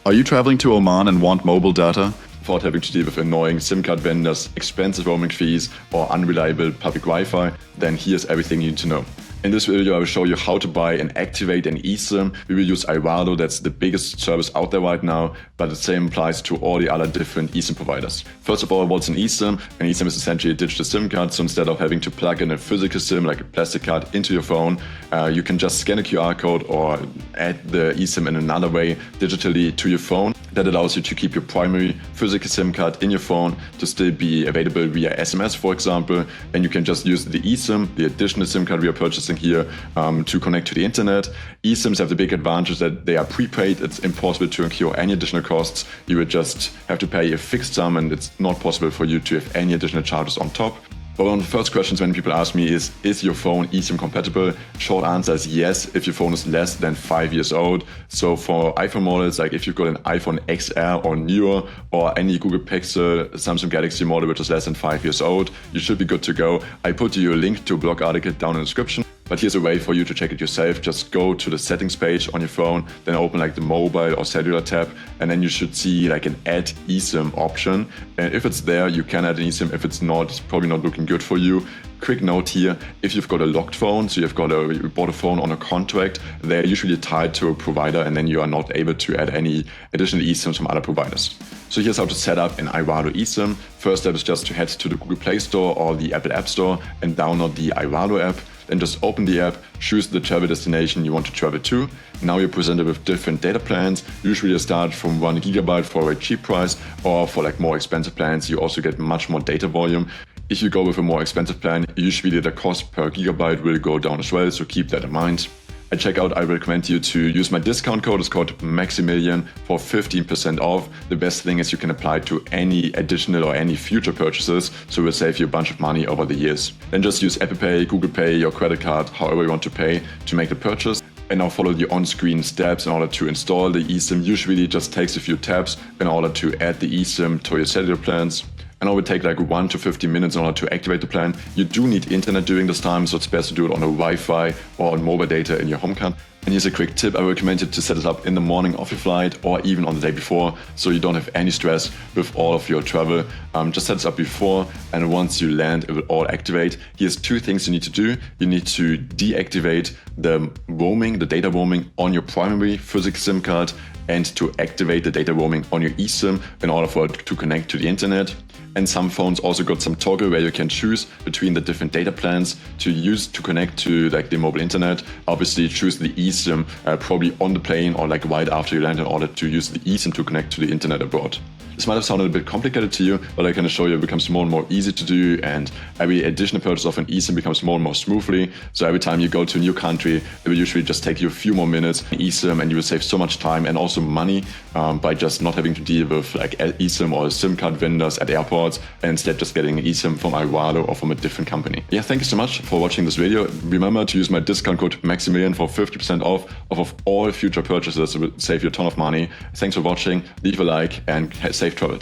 Are you traveling to Oman and want mobile data? Without having to deal with annoying SIM card vendors, expensive roaming fees, or unreliable public Wi-Fi, then here's everything you need to know. In this video, I will show you how to buy and activate an eSIM. We will use iValo, that's the biggest service out there right now, but the same applies to all the other different eSIM providers. First of all, what's an eSIM? An eSIM is essentially a digital SIM card, so instead of having to plug in a physical SIM like a plastic card into your phone, you can just scan a QR code or add the eSIM in another way digitally to your phone. That allows you to keep your primary physical SIM card in your phone to still be available via SMS, for example, and you can just use the eSIM, the additional SIM card we are purchasing here, to connect to the internet. eSIMs have the big advantage that they are prepaid. It's impossible to incur any additional costs. You would just have to pay a fixed sum, and it's not possible for you to have any additional charges on top. But one of the first questions when people ask me is your phone eSIM compatible? Short answer is yes, if your phone is less than 5 years old. So for iPhone models, like if you've got an iPhone XR or newer, or any Google Pixel, Samsung Galaxy model which is less than 5 years old, you should be good to go. I put you a link to a blog article down in the description. But here's a way for you to check it yourself. Just go to the settings page on your phone, then open like the mobile or cellular tab, and then you should see like an add eSIM option. And if it's there, you can add an eSIM. If it's not, it's probably not looking good for you. Quick note here, if you've got a locked phone, so you bought a phone on a contract, they're usually tied to a provider, and then you are not able to add any additional eSIMs from other providers. So here's how to set up an iValo eSIM. First step is just to head to the Google Play Store or the Apple App Store and download the iValo app. Then just open the app, choose the travel destination you want to travel to. Now you're presented with different data plans. Usually you start from 1 GB for a very cheap price, or for like more expensive plans, you also get much more data volume. If you go with a more expensive plan, usually the cost per gigabyte will go down as well, so keep that in mind. At checkout, I recommend you to use my discount code. It's called Maximilian for 15% off. The best thing is you can apply to any additional or any future purchases, so it will save you a bunch of money over the years. Then just use Apple Pay, Google Pay, your credit card, however you want to pay to make the purchase. And now follow the on-screen steps in order to install the eSIM. Usually it just takes a few taps in order to add the eSIM to your cellular plans. And it will take like 1 to 15 minutes in order to activate the plan. You do need internet during this time, so it's best to do it on a Wi-Fi or on mobile data in your home country. And here's a quick tip. I recommend you to set it up in the morning of your flight or even on the day before, so you don't have any stress with all of your travel. Just set it up before, and once you land, it will all activate. Here's 2 things you need to do. You need to deactivate the roaming, the data roaming on your primary physical SIM card, and to activate the data roaming on your eSIM in order for it to connect to the internet. And some phones also got some toggle where you can choose between the different data plans to use to connect to like the mobile internet. Obviously choose the eSIM probably on the plane or like right after you land in order to use the eSIM to connect to the internet abroad. This might have sounded a bit complicated to you, but I can assure you it becomes more and more easy to do, and every additional purchase of an eSIM becomes more and more smoothly. So every time you go to a new country, it will usually just take you a few more minutes eSIM, and you will save so much time and also money by just not having to deal with like eSIM or SIM card vendors at airports, and instead just getting an eSIM from iValo or from a different company. Yeah, thank you so much for watching this video. Remember to use my discount code Maximilian for 50% off of all future purchases. It will save you a ton of money. Thanks for watching. Leave a like and safe travel.